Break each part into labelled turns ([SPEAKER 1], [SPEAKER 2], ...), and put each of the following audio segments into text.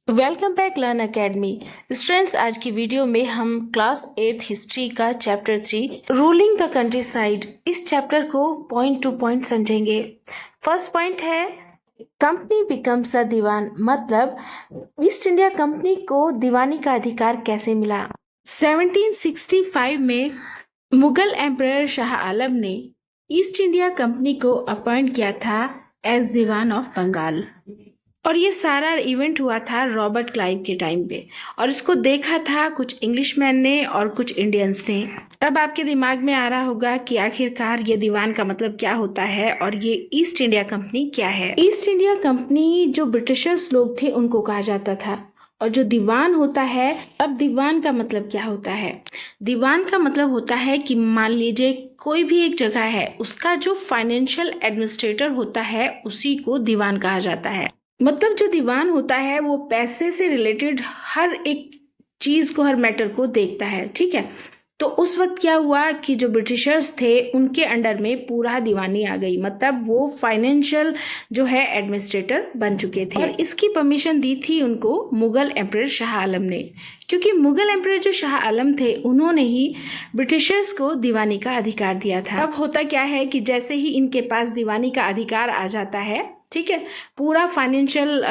[SPEAKER 1] Welcome back learn academy. Students, आज की video में हम क्लास 8th हिस्ट्री का chapter 3 ruling the country side इस चैप्टर को पॉइंट टू पॉइंट समझेंगे। फर्स्ट पॉइंट है कंपनी बिकम्स अ दीवान, मतलब ईस्ट इंडिया कंपनी को दीवानी का अधिकार कैसे मिला। 1765 में मुगल एम्परर शाह आलम ने ईस्ट इंडिया कंपनी को अपॉइंट किया था एज दीवान ऑफ बंगाल, और ये सारा इवेंट हुआ था रॉबर्ट क्लाइव के टाइम पे, और इसको देखा था कुछ इंग्लिशमैन ने और कुछ इंडियंस ने। अब आपके दिमाग में आ रहा होगा कि आखिरकार ये दीवान का मतलब क्या होता है और ये ईस्ट इंडिया कंपनी क्या है। ईस्ट इंडिया कंपनी जो ब्रिटिशर्स लोग थे उनको कहा जाता था, और जो दीवान होता है, अब दीवान का मतलब क्या होता है। दीवान का मतलब होता है कि मान लीजिए कोई भी एक जगह है, उसका जो फाइनेंशियल एडमिनिस्ट्रेटर होता है उसी को दीवान कहा जाता है। मतलब जो दीवान होता है वो पैसे से रिलेटेड हर एक चीज को, हर मैटर को देखता है, ठीक है। तो उस वक्त क्या हुआ कि जो ब्रिटिशर्स थे उनके अंडर में पूरा दीवानी आ गई, मतलब वो फाइनेंशियल जो है एडमिनिस्ट्रेटर बन चुके थे, और इसकी परमिशन दी थी उनको मुगल एम्परर शाह आलम ने, क्योंकि मुगल एम्परर जो शाह आलम थे उन्होंने ही ब्रिटिशर्स को दीवानी का अधिकार दिया था। अब होता क्या है कि जैसे ही इनके पास दीवानी का अधिकार आ जाता है, ठीक है, पूरा फाइनेंशियल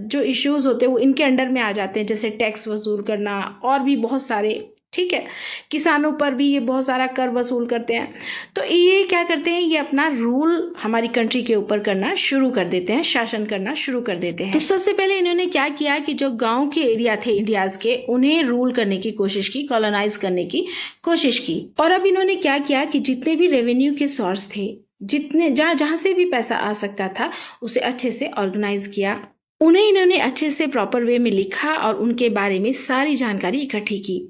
[SPEAKER 1] जो इश्यूज होते हैं वो इनके अंडर में आ जाते हैं, जैसे टैक्स वसूल करना और भी बहुत सारे, ठीक है, किसानों पर भी ये बहुत सारा कर वसूल करते हैं। तो ये क्या करते हैं, ये अपना रूल हमारी कंट्री के ऊपर करना शुरू कर देते हैं, शासन करना शुरू कर देते हैं। तो सबसे पहले इन्होंने क्या किया कि जो गांव के एरिया थे इंडियाज के, उन्हें रूल करने की कोशिश की, कॉलोनाइज करने की कोशिश की। और अब इन्होंने क्या किया कि जितने भी रेवेन्यू के सोर्स थे, जितने जहां से भी पैसा आ सकता था, उसे अच्छे से ऑर्गेनाइज किया, उन्हें इन्होंने अच्छे से प्रॉपर वे में लिखा और उनके बारे में सारी जानकारी इकट्ठी की।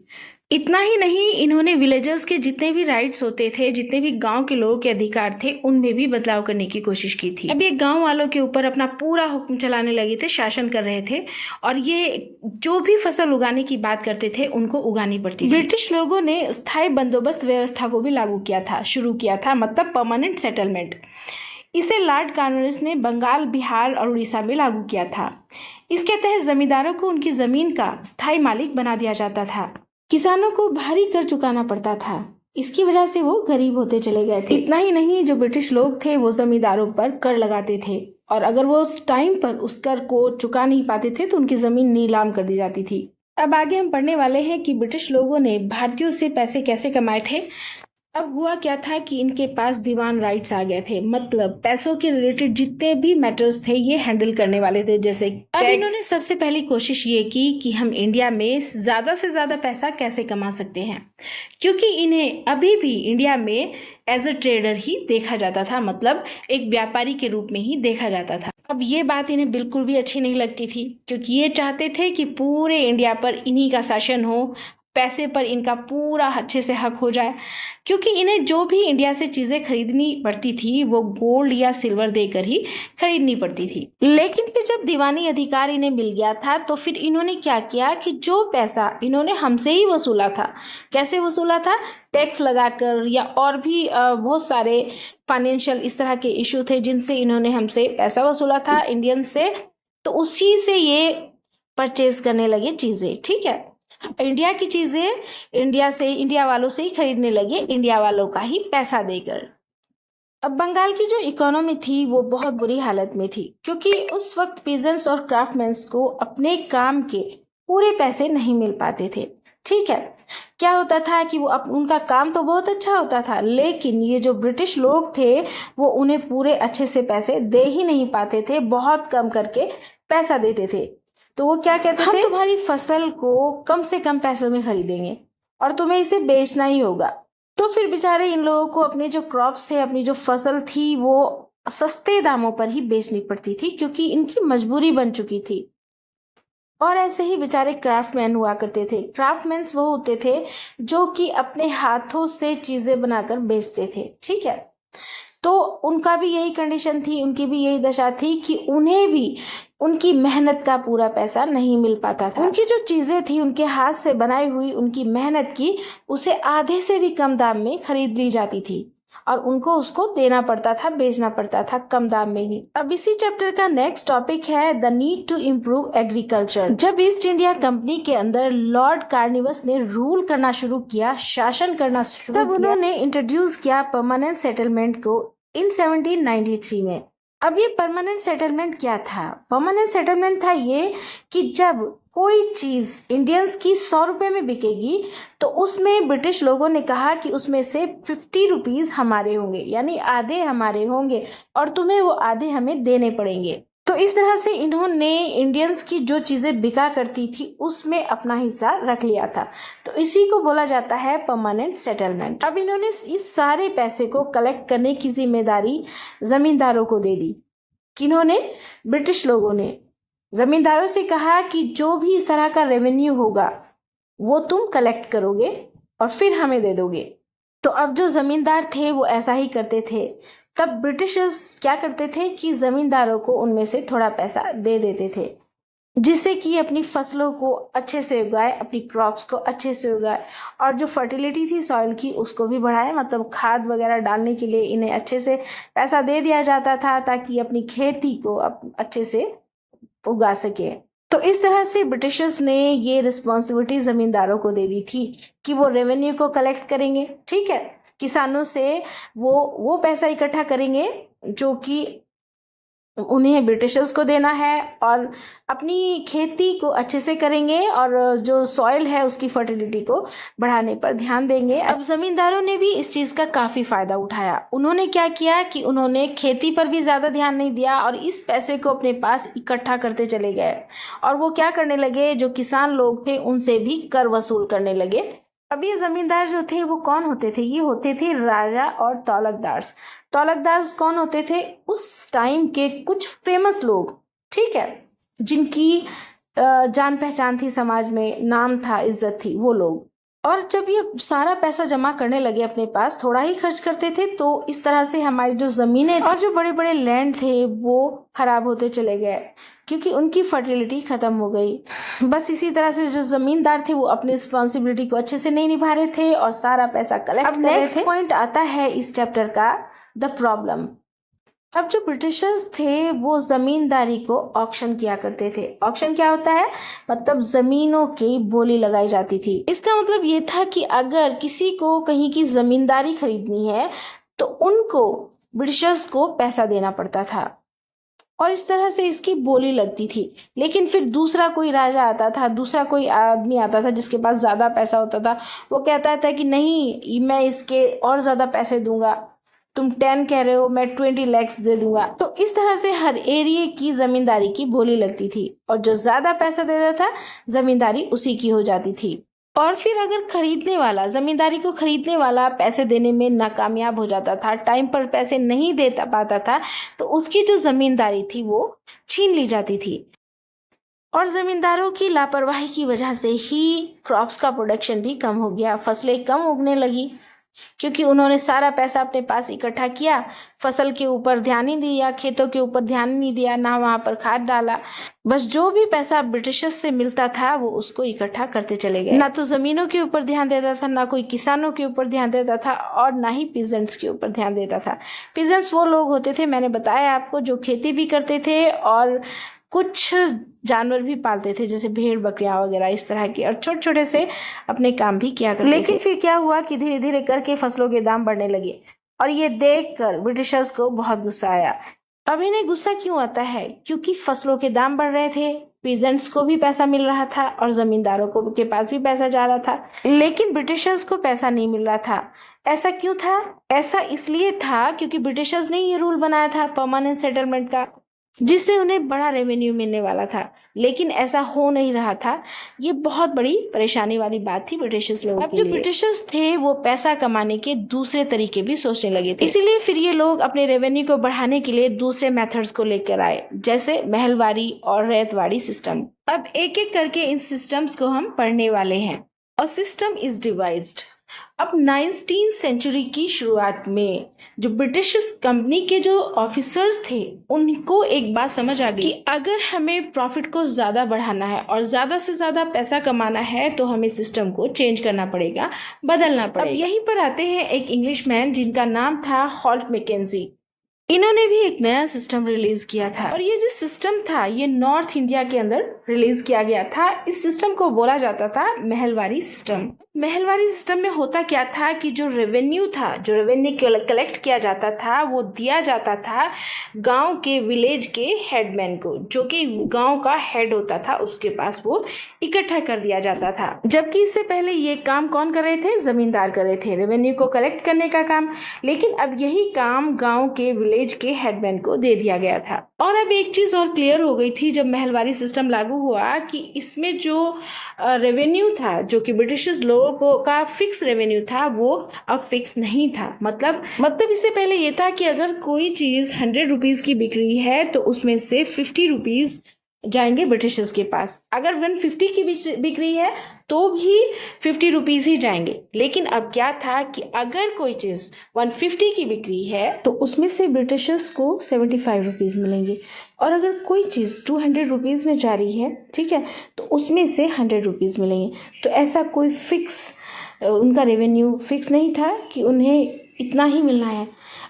[SPEAKER 1] इतना ही नहीं, इन्होंने विलेजर्स के जितने भी राइट्स होते थे, जितने भी गांव के लोगों के अधिकार थे, उनमें भी बदलाव करने की कोशिश की थी। अब ये गांव वालों के ऊपर अपना पूरा हुक्म चलाने लगे थे, शासन कर रहे थे, और ये जो भी फसल उगाने की बात करते थे उनको उगानी पड़ती थी। ब्रिटिश लोगों ने स्थायी बंदोबस्त व्यवस्था को भी लागू किया था, शुरू किया था, मतलब परमानेंट सेटलमेंट। इसे लॉर्ड कॉर्नवालिस ने बंगाल, बिहार और उड़ीसा में लागू किया था। इसके तहत जमींदारों को उनकी जमीन का स्थायी मालिक बना दिया जाता था। किसानों को भारी कर चुकाना पड़ता था, इसकी वजह से वो गरीब होते चले गए थे। इतना ही नहीं, जो ब्रिटिश लोग थे वो जमींदारों पर कर लगाते थे, और अगर वो उस टाइम पर उस कर को चुका नहीं पाते थे तो उनकी जमीन नीलाम कर दी जाती थी। अब आगे हम पढ़ने वाले हैं कि ब्रिटिश लोगों ने भारतीयों से पैसे कैसे कमाए थे। अब हुआ क्या था कि इनके पास दीवान राइट्स आ गए थे, मतलब पैसों के रिलेटेड जितने भी मैटर्स थे ये हैंडल करने वाले थे, जैसे अब इन्होंने सबसे पहली कोशिश ये की कि हम इंडिया में ज्यादा से ज्यादा पैसा कैसे कमा सकते हैं, क्योंकि इन्हें अभी भी इंडिया में एज अ ट्रेडर ही देखा जाता था, मतलब एक व्यापारी के रूप में ही देखा जाता था। अब ये बात इन्हें बिल्कुल भी अच्छी नहीं लगती थी, क्योंकि ये चाहते थे कि पूरे इंडिया पर इन्हीं का शासन हो, पैसे पर इनका पूरा अच्छे से हक हो जाए, क्योंकि इन्हें जो भी इंडिया से चीजें खरीदनी पड़ती थी वो गोल्ड या सिल्वर देकर ही खरीदनी पड़ती थी। लेकिन फिर जब दीवानी अधिकार इन्हें मिल गया था तो फिर इन्होंने क्या किया कि जो पैसा इन्होंने हमसे ही वसूला था, कैसे वसूला था, टैक्स लगाकर, या और भी बहुत सारे फाइनेंशियल इस तरह के इशू थे जिनसे इन्होंने हमसे पैसा वसूला था इंडियन से, तो उसी से ये परचेज करने लगे चीजें, ठीक है। इंडिया की चीजें इंडिया वालों से ही खरीदने लगे, इंडिया वालों का ही पैसा देकर। अब बंगाल की जो इकोनॉमी थी वो बहुत बुरी हालत में थी, क्योंकि उस वक्त पीजेंट्स और क्राफ्टमैन्स को अपने काम के पूरे पैसे नहीं मिल पाते थे, ठीक है। क्या होता था कि वो उनका काम तो बहुत अच्छा होता था, लेकिन ये जो ब्रिटिश लोग थे वो उन्हें पूरे अच्छे से पैसे दे ही नहीं पाते थे, बहुत कम करके पैसा देते थे। तो वो क्या कहते थे, हम तुम्हारी फसल को कम से कम पैसों में खरीदेंगे और तुम्हें इसे बेचना ही होगा। तो फिर बेचारे इन लोगों को अपने जो क्रॉप्स थे, अपनी जो फसल थी, वो सस्ते दामों पर ही बेचनी पड़ती थी, क्योंकि इनकी मजबूरी बन चुकी थी। और ऐसे ही बेचारे क्राफ्टमैन हुआ करते थे। क्राफ्टमैन्स वो होते थे जो कि अपने हाथों से चीजें बनाकर बेचते थे, ठीक है। तो उनका भी यही कंडीशन थी, उनकी भी यही दशा थी कि उन्हें भी उनकी मेहनत का पूरा पैसा नहीं मिल पाता था। उनकी जो चीजें थी, उनके हाथ से बनाई हुई, उनकी मेहनत की, उसे आधे से भी कम दाम में खरीद ली जाती थी, और उनको उसको देना पड़ता था, बेचना पड़ता था कम दाम में ही। अब इसी चैप्टर का नेक्स्ट टॉपिक है the need to improve agriculture. जब ईस्ट इंडिया कंपनी के अंदर लॉर्ड कार्निवस ने रूल करना शुरू किया, शासन करना शुरू किया, तब उन्होंने इंट्रोड्यूस किया परमानेंट सेटलमेंट को इन 1793 में। अब ये परमानेंट सेटलमेंट क्या था? परमानेंट सेटलमेंट था ये कि जब कोई चीज इंडियंस की 100 रुपए में बिकेगी तो उसमें ब्रिटिश लोगों ने कहा कि उसमें से 50 रुपीज हमारे होंगे, यानी आधे हमारे होंगे और तुम्हें वो आधे हमें देने पड़ेंगे। तो इस तरह से इन्होंने इंडियंस की जो चीजें बिका करती थी उसमें अपना हिस्सा रख लिया था। तो इसी को बोला जाता है परमानेंट सेटलमेंट। अब इन्होंने इस सारे पैसे को कलेक्ट करने की जिम्मेदारी जमींदारों को दे दी। किन्होंने? ब्रिटिश लोगों ने जमींदारों से कहा कि जो भी इस तरह का रेवेन्यू होगा वो तुम कलेक्ट करोगे और फिर हमें दे दोगे। तो अब जो जमींदार थे वो ऐसा ही करते थे। तब ब्रिटिशर्स क्या करते थे कि जमींदारों को उनमें से थोड़ा पैसा दे देते थे, जिससे कि अपनी फसलों को अच्छे से उगाए, अपनी क्रॉप्स को अच्छे से उगाए और जो फर्टिलिटी थी सॉइल की उसको भी बढ़ाए। मतलब खाद वगैरह डालने के लिए इन्हें अच्छे से पैसा दे दिया जाता था ताकि अपनी खेती को अच्छे से उगा सके। तो इस तरह से ब्रिटिशर्स ने ये रिस्पॉन्सिबिलिटी जमींदारों को दे दी थी कि वो रेवेन्यू को कलेक्ट करेंगे, ठीक है, किसानों से वो पैसा इकट्ठा करेंगे जो कि उन्हें ब्रिटिशर्स को देना है और अपनी खेती को अच्छे से करेंगे और जो सॉइल है उसकी फर्टिलिटी को बढ़ाने पर ध्यान देंगे। अब जमींदारों ने भी इस चीज़ का काफ़ी फ़ायदा उठाया। उन्होंने क्या किया कि उन्होंने खेती पर भी ज़्यादा ध्यान नहीं दिया और इस पैसे को अपने पास इकट्ठा करते चले गए और वो क्या करने लगे, जो किसान लोग थे उनसे भी कर वसूल करने लगे। अब ये जमींदार जो थे वो कौन होते थे? ये होते थे राजा और तौलकदार्स। तौलकदार्स कौन होते थे? उस टाइम के कुछ फेमस लोग, ठीक है, जिनकी जान पहचान थी समाज में, नाम था, इज्जत थी, वो लोग। और जब ये सारा पैसा जमा करने लगे अपने पास, थोड़ा ही खर्च करते थे, तो इस तरह से हमारी जो ज़मीनें और जो बड़े बड़े लैंड थे वो खराब होते चले गए क्योंकि उनकी फर्टिलिटी ख़त्म हो गई। बस इसी तरह से जो ज़मींदार थे वो अपनी रिस्पॉन्सिबिलिटी को अच्छे से नहीं निभा रहे थे और सारा पैसा कलेक्ट कर रहे थे। नेक्स्ट पॉइंट आता है इस चैप्टर का, द प्रॉब्लम। अब जो ब्रिटिशर्स थे वो जमींदारी को ऑक्शन किया करते थे। ऑक्शन क्या होता है? मतलब जमीनों की बोली लगाई जाती थी। इसका मतलब ये था कि अगर किसी को कहीं की जमींदारी खरीदनी है तो उनको ब्रिटिशर्स को पैसा देना पड़ता था और इस तरह से इसकी बोली लगती थी। लेकिन फिर दूसरा कोई राजा आता था, दूसरा कोई आदमी आता था जिसके पास ज़्यादा पैसा होता था, वो कहता था कि नहीं, मैं इसके और ज़्यादा पैसे दूंगा, तुम 10 कह रहे हो, मैं 20 lakhs दे दूंगा। तो इस तरह से हर एरिया की जमींदारी की बोली लगती थी और जो ज्यादा पैसा देता था जमींदारी उसी की हो जाती थी। और फिर अगर खरीदने वाला, जमींदारी को खरीदने वाला पैसे देने में नाकामयाब हो जाता था, टाइम पर पैसे नहीं दे पाता था, तो उसकी जो जमींदारी थी वो छीन ली जाती थी। और जमींदारों की लापरवाही की वजह से ही क्रॉप्स का प्रोडक्शन भी कम हो गया, फसलें कम उगने लगी क्योंकि उन्होंने सारा पैसा अपने पास इकट्ठा किया, फसल के ऊपर ध्यान ही दिया, खेतों के ऊपर ध्यान नहीं दिया, ना वहाँ पर खाद डाला। बस जो भी पैसा ब्रिटिशर्स से मिलता था वो उसको इकट्ठा करते चले गए। ना तो जमीनों के ऊपर ध्यान देता था, ना कोई किसानों के ऊपर ध्यान देता था और ना ही पीजेंट्स के ऊपर ध्यान देता था। पीजेंट्स वो लोग होते थे, मैंने बताया आपको, जो खेती भी करते थे और कुछ जानवर भी पालते थे जैसे भेड़ बकरियां वगैरह इस तरह की, और छोटे छोटे से अपने काम भी किया करते थे। लेकिन फिर क्या हुआ कि धीरे धीरे करके फसलों के दाम बढ़ने लगे और ये देखकर ब्रिटिशर्स को बहुत गुस्सा आया। अब इन्हें गुस्सा क्यों आता है? क्योंकि फसलों के दाम बढ़ रहे थे, पीजेंट्स को भी पैसा मिल रहा था और जमींदारों को के पास भी पैसा जा रहा था, लेकिन ब्रिटिशर्स को पैसा नहीं मिल रहा था। ऐसा क्यों था? ऐसा इसलिए था क्योंकि ब्रिटिशर्स ने ये रूल बनाया था परमानेंट सेटलमेंट का, जिससे उन्हें बड़ा रेवेन्यू मिलने वाला था, लेकिन ऐसा हो नहीं रहा था। ये बहुत बड़ी परेशानी वाली बात थी ब्रिटिशर्स लोगों के लिए। अब जो ब्रिटिशर्स थे वो पैसा कमाने के दूसरे तरीके भी सोचने लगे थे, इसीलिए फिर ये लोग अपने रेवेन्यू को बढ़ाने के लिए दूसरे मेथड्स को लेकर आए, जैसे महलवारी और रैयतवाड़ी सिस्टम। अब एक एक करके इन सिस्टम्स को हम पढ़ने वाले हैं। और सिस्टम इज डिवाइज्ड, अब 19th सेंचुरी की शुरुआत में जो ब्रिटिश कंपनी के जो ऑफिसर्स थे उनको एक बात समझ आ गई कि अगर हमें प्रॉफिट को ज़्यादा बढ़ाना है और ज़्यादा से ज़्यादा पैसा कमाना है तो हमें सिस्टम को चेंज करना पड़ेगा, बदलना पड़ेगा। अब यहीं पर आते हैं एक इंग्लिश मैन जिनका नाम था हॉल्ट मैकेंजी। इन्होंने भी एक नया सिस्टम रिलीज किया था और ये जो सिस्टम था ये नॉर्थ इंडिया के अंदर रिलीज किया गया था। इस सिस्टम को बोला जाता था महलवारी सिस्टम। महलवारी सिस्टम में होता क्या था कि जो रेवेन्यू था, जो रेवेन्यू कलेक्ट किया जाता था वो दिया जाता था गांव के विलेज के हेडमैन को, जो कि गांव का हेड होता था, उसके पास वो इकट्ठा कर दिया जाता था। जबकि इससे पहले ये काम कौन कर रहे थे? जमींदार कर रहे थे, रेवेन्यू को कलेक्ट करने का काम। लेकिन अब यही काम गाँव के विलेज के हेडमैन को दे दिया गया था। और अब एक चीज और क्लियर हो गई थी जब महलवारी सिस्टम लागू हुआ कि इसमें जो रेवेन्यू था, जो कि ब्रिटिशर्स लोगों को का फिक्स रेवेन्यू था, वो अब फिक्स नहीं था। मतलब इससे पहले ये था कि अगर कोई चीज 100 रुपीज की बिक रही है तो उसमें से 50 रुपीज जाएंगे ब्रिटिशर्स के पास। अगर 150 की बिक रही है तो भी 50 रुपीज ही जाएंगे। लेकिन अब क्या था कि अगर कोई चीज 150 की बिक रही है तो उसमें से ब्रिटिशर्स को 75 रुपीज मिलेंगे, और अगर कोई चीज 200 रुपीज में जा रही है, ठीक है, तो उसमें से 100 रुपीज मिलेंगे। तो ऐसा कोई फिक्स उनका रेवेन्यू फिक्स नहीं था कि उन्हें इतना ही मिलना है,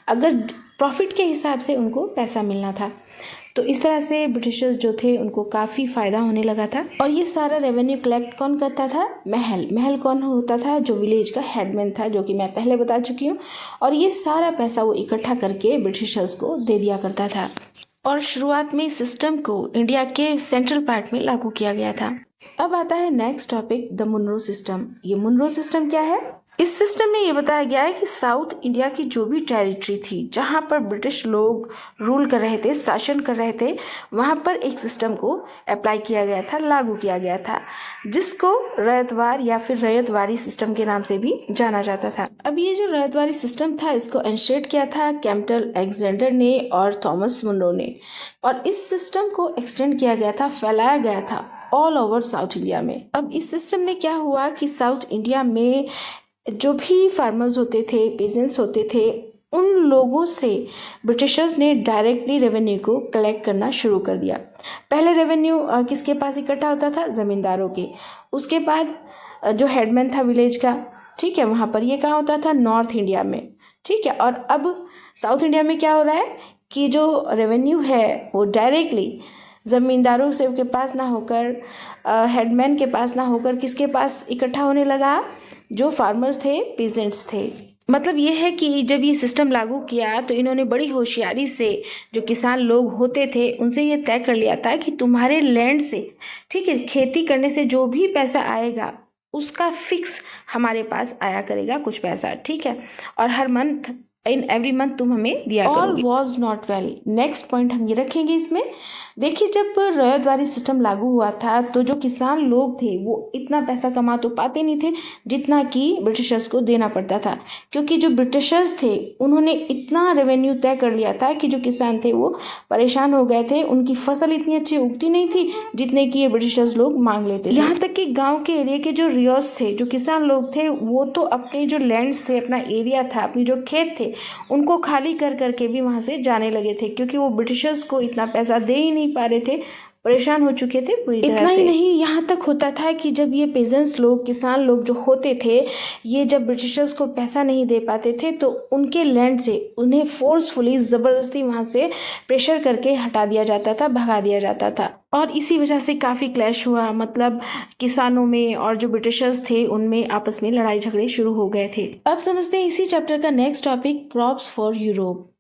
[SPEAKER 1] अगर प्रॉफिट के हिसाब से उनको पैसा मिलना था। तो इस तरह से ब्रिटिशर्स जो थे उनको काफ़ी फ़ायदा होने लगा था। और ये सारा रेवेन्यू कलेक्ट कौन करता था? महल कौन होता था? जो विलेज का हेडमैन था, जो कि मैं पहले बता चुकी हूँ। और ये सारा पैसा वो इकट्ठा करके ब्रिटिशर्स को दे दिया करता था। और शुरुआत में सिस्टम को इंडिया के सेंट्रल पार्ट में लागू किया गया था। अब आता है next topic, the Munro system. ये मुनरो सिस्टम क्या है? इस सिस्टम में ये बताया गया है कि साउथ इंडिया की जो भी टेरिटरी थी जहाँ पर ब्रिटिश लोग रूल कर रहे थे, शासन कर रहे थे, वहाँ पर एक सिस्टम को अप्लाई किया गया था, लागू किया गया था, जिसको रैयतवार या फिर रैयतवारी सिस्टम के नाम से भी जाना जाता था। अब ये जो रैयतवारी सिस्टम था इसको इनिशिएट किया था कैम्पबेल अलेक्जेंडर ने और थॉमस मुनरो ने, और इस सिस्टम को एक्सटेंड किया गया था, फैलाया गया था ऑल ओवर साउथ इंडिया में। अब इस सिस्टम में क्या हुआ कि साउथ इंडिया में जो भी फार्मर्स होते थे, पेजेंट्स होते थे, उन लोगों से ब्रिटिशर्स ने डायरेक्टली रेवेन्यू को कलेक्ट करना शुरू कर दिया। पहले रेवेन्यू किसके पास इकट्ठा होता था? ज़मींदारों के। उसके बाद जो हेडमैन था विलेज का, ठीक है, वहाँ पर ये कहाँ होता था? नॉर्थ इंडिया में, ठीक है। और अब साउथ इंडिया में क्या हो रहा है कि जो रेवेन्यू है वो डायरेक्टली ज़मींदारों से के पास ना होकर, हेडमैन के पास ना होकर, किसके पास इकट्ठा होने लगा? जो फार्मर्स थे, पीजेंट्स थे। मतलब ये है कि जब ये सिस्टम लागू किया तो इन्होंने बड़ी होशियारी से जो किसान लोग होते थे उनसे ये तय कर लिया था कि तुम्हारे लैंड से, ठीक है, खेती करने से जो भी पैसा आएगा उसका फिक्स हमारे पास आया करेगा कुछ पैसा, ठीक है, और हर मंथ इन एवरी मंथ तुम हमें दिया करोगे। All was not well. Next point हम ये रखेंगे इसमें। देखिए, जब रैयतवारी सिस्टम लागू हुआ था तो जो किसान लोग थे वो इतना पैसा कमा तो पाते नहीं थे जितना कि ब्रिटिशर्स को देना पड़ता था, क्योंकि जो ब्रिटिशर्स थे उन्होंने इतना रेवेन्यू तय कर लिया था कि जो किसान थे वो परेशान हो गए थे। उनकी फसल इतनी अच्छी उगती नहीं थी जितने कि ये ब्रिटिशर्स लोग मांग लेते थे। यहाँ तक कि गाँव के एरिया के जो रियोस थे, जो किसान लोग थे, वो तो अपने जो लैंड्स थे, अपना एरिया था, अपनी जो खेत थे, उनको खाली कर करके भी वहां से जाने लगे थे, क्योंकि वो ब्रिटिशर्स को इतना पैसा दे ही नहीं पा रहे थे, परेशान हो चुके थे पूरी तरह से। इतना ही नहीं, यहाँ तक होता था कि जब ये पेजेंट्स लोग, किसान लोग जो होते थे, ये जब ब्रिटिशर्स को पैसा नहीं दे पाते थे तो उनके लैंड से उन्हें फोर्सफुली ज़बरदस्ती वहाँ से प्रेशर करके हटा दिया जाता था, भगा दिया जाता था। और इसी वजह से काफ़ी क्लैश हुआ, मतलब किसानों में और जो ब्रिटिशर्स थे उनमें आपस में लड़ाई झगड़े शुरू हो गए थे। अब समझते हैं इसी चैप्टर का next topic, crops for Europe.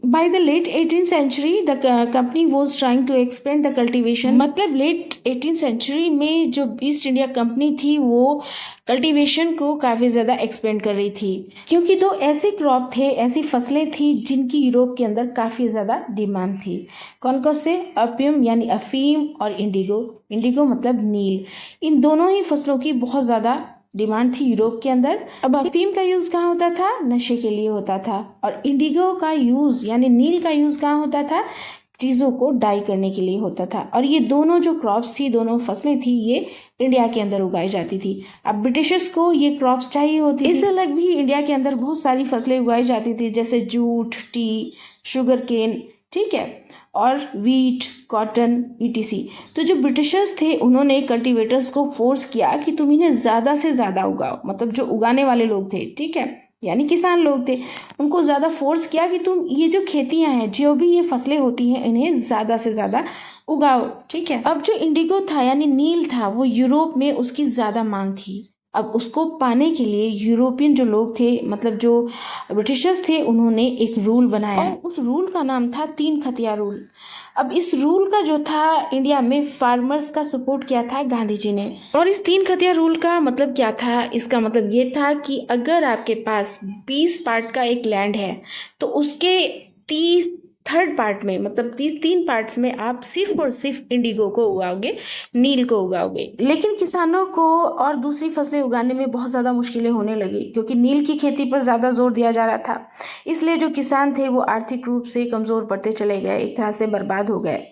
[SPEAKER 1] By the late 18th century, the company was trying to expand the cultivation. मतलब लेट 18th सेंचुरी में जो ईस्ट इंडिया कंपनी थी वो कल्टीवेशन को काफ़ी ज़्यादा एक्सपेंड कर रही थी, क्योंकि दो ऐसे क्रॉप थे, ऐसी फसलें थी जिनकी यूरोप के अंदर काफ़ी ज़्यादा डिमांड थी। कौन कौन से? अपियम यानी अफीम और इंडिगो। इंडिगो मतलब नील। इन दोनों ही फसलों की बहुत ज़्यादा डिमांड थी यूरोप के अंदर। अब अफीम का यूज कहाँ होता था? नशे के लिए होता था। और इंडिगो का यूज यानी नील का यूज कहाँ होता था? चीज़ों को डाई करने के लिए होता था। और ये दोनों जो क्रॉप्स थी, दोनों फसलें थी, ये इंडिया के अंदर उगाई जाती थी। अब ब्रिटिशर्स को ये क्रॉप्स चाहिए होती थी। इससे अलग भी इंडिया के अंदर बहुत सारी फसलें उगाई जाती थी, जैसे जूट, टी, शुगर केन, ठीक है, और वीट, कॉटन, ईटीसी। तो जो ब्रिटिशर्स थे उन्होंने कल्टीवेटर्स को फोर्स किया कि तुम इन्हें ज़्यादा से ज़्यादा उगाओ। मतलब जो उगाने वाले लोग थे, ठीक है, यानी किसान लोग थे, उनको ज़्यादा फोर्स किया कि तुम ये जो खेतियां हैं, जो भी ये फसलें होती हैं, इन्हें ज़्यादा से ज़्यादा उगाओ, ठीक है। अब जो इंडिगो था यानी नील था, वो यूरोप में उसकी ज़्यादा मांग थी। अब उसको पाने के लिए यूरोपियन जो लोग थे, मतलब जो ब्रिटिशर्स थे, उन्होंने एक रूल बनाया और उस रूल का नाम था 3 खतिया रूल। अब इस रूल का जो था, इंडिया में फार्मर्स का सपोर्ट किया था गांधी जी ने। और इस 3 खतिया रूल का मतलब क्या था? इसका मतलब ये था कि अगर आपके पास 20 पार्ट का एक लैंड है तो उसके 3 पार्ट में, मतलब 3 पार्ट्स में आप सिर्फ और सिर्फ इंडिगो को उगाओगे, नील को उगाओगे। लेकिन किसानों को और दूसरी फसलें उगाने में बहुत ज़्यादा मुश्किलें होने लगी, क्योंकि नील की खेती पर ज़्यादा जोर दिया जा रहा था। इसलिए जो किसान थे वो आर्थिक रूप से कमज़ोर पड़ते चले गए, एक तरह से बर्बाद हो गए।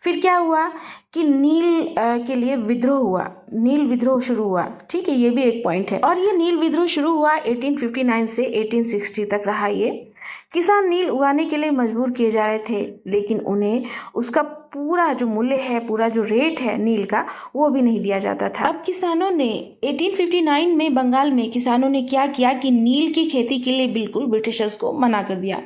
[SPEAKER 1] फिर क्या हुआ कि नील के लिए विद्रोह हुआ, नील विद्रोह शुरू हुआ, ठीक है, ये भी एक पॉइंट है। और ये नील विद्रोह शुरू हुआ 1859 से 1860 तक रहा। ये किसान नील उगाने के लिए मजबूर किए जा रहे थे, लेकिन उन्हें उसका पूरा जो मूल्य है, पूरा जो रेट है नील का, वो भी नहीं दिया जाता था। अब किसानों ने 1859 में बंगाल में किसानों ने क्या किया कि नील की खेती के लिए बिल्कुल ब्रिटिशर्स को मना कर दिया।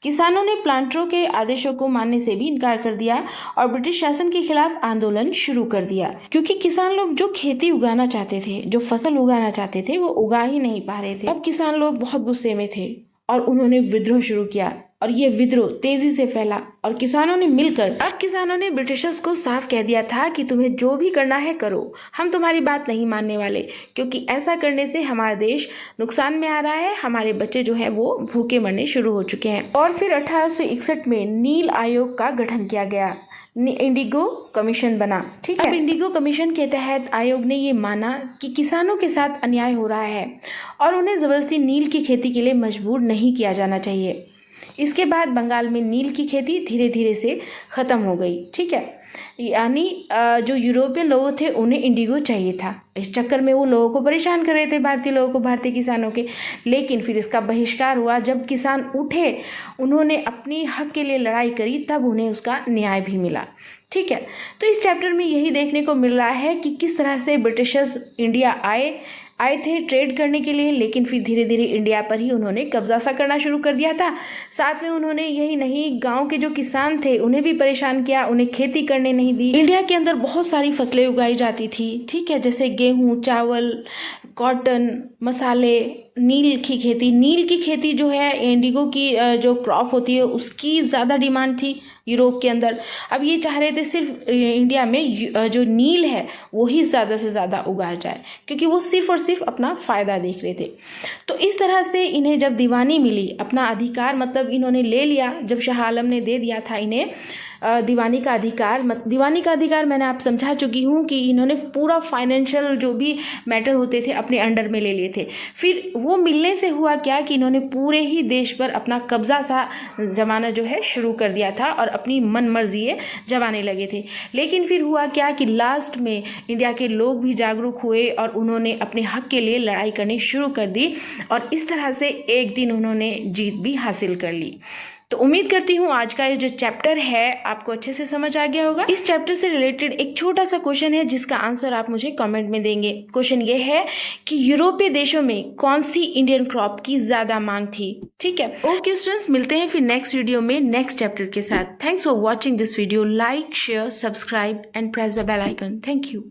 [SPEAKER 1] किसानों ने प्लांटरों के आदेशों को मानने से भी इनकार कर दिया और ब्रिटिश शासन के खिलाफ आंदोलन शुरू कर दिया, क्योंकि किसान लोग जो खेती उगाना चाहते थे, जो फसल उगाना चाहते थे, वो उगा ही नहीं पा रहे थे। अब किसान लोग बहुत गुस्से में थे और उन्होंने विद्रोह शुरू किया और ये विद्रोह तेजी से फैला और किसानों ने मिलकर, अब किसानों ने ब्रिटिशर्स को साफ कह दिया था कि तुम्हें जो भी करना है करो, हम तुम्हारी बात नहीं मानने वाले, क्योंकि ऐसा करने से हमारा देश नुकसान में आ रहा है, हमारे बच्चे जो हैं वो भूखे मरने शुरू हो चुके हैं। और फिर 1861 में नील आयोग का गठन किया गया, इंडिगो कमीशन बना, ठीक है। अब इंडिगो कमीशन के तहत आयोग ने ये माना कि किसानों के साथ अन्याय हो रहा है और उन्हें जबरदस्ती नील की खेती के लिए मजबूर नहीं किया जाना चाहिए। इसके बाद बंगाल में नील की खेती धीरे धीरे से ख़त्म हो गई, ठीक है। यानी जो यूरोपियन लोग थे उन्हें इंडिगो चाहिए था, इस चक्कर में वो लोगों को परेशान कर रहे थे, भारतीय लोगों को, भारतीय किसानों के। लेकिन फिर इसका बहिष्कार हुआ, जब किसान उठे, उन्होंने अपनी हक के लिए लड़ाई करी, तब उन्हें उसका न्याय भी मिला, ठीक है। तो इस चैप्टर में यही देखने को मिल रहा है कि किस तरह से ब्रिटिशर्स इंडिया आए थे ट्रेड करने के लिए, लेकिन फिर धीरे धीरे इंडिया पर ही उन्होंने कब्जा सा करना शुरू कर दिया था। साथ में उन्होंने यही नहीं, गांव के जो किसान थे उन्हें भी परेशान किया, उन्हें खेती करने नहीं दी। इंडिया के अंदर बहुत सारी फसलें उगाई जाती थी, ठीक है, जैसे गेहूं, चावल, कॉटन, मसाले, नील की खेती जो है, इंडिगो की जो क्रॉप होती है उसकी ज़्यादा डिमांड थी यूरोप के अंदर। अब ये चाह रहे थे सिर्फ इंडिया में जो नील है वो ही ज़्यादा से ज़्यादा उगाया जाए, क्योंकि वो सिर्फ और सिर्फ अपना फ़ायदा देख रहे थे। तो इस तरह से इन्हें जब दीवानी मिली, अपना अधिकार मतलब इन्होंने ले लिया, जब शाह आलम ने दे दिया था इन्हें दीवानी का अधिकार मैंने आप समझा चुकी हूँ कि इन्होंने पूरा फाइनेंशियल जो भी मैटर होते थे अपने अंडर में ले लिए थे। फिर वो मिलने से हुआ क्या कि इन्होंने पूरे ही देश पर अपना कब्जा सा जमाना जो है शुरू कर दिया था और अपनी मन मर्जी जमाने लगे थे। लेकिन फिर हुआ क्या कि लास्ट में इंडिया के लोग भी जागरूक हुए और उन्होंने अपने हक के लिए लड़ाई करनी शुरू कर दी और इस तरह से एक दिन उन्होंने जीत भी हासिल कर ली। तो उम्मीद करती हूँ आज का ये जो चैप्टर है आपको अच्छे से समझ आ गया होगा। इस चैप्टर से रिलेटेड एक छोटा सा क्वेश्चन है जिसका आंसर आप मुझे कमेंट में देंगे। क्वेश्चन ये है कि यूरोपीय देशों में कौन सी इंडियन क्रॉप की ज्यादा मांग थी, ठीक है। ओके स्टूडेंट्स, मिलते हैं फिर नेक्स्ट वीडियो में नेक्स्ट चैप्टर के साथ। Thanks for watching this video. Like, share, subscribe and press the bell icon. Thank you.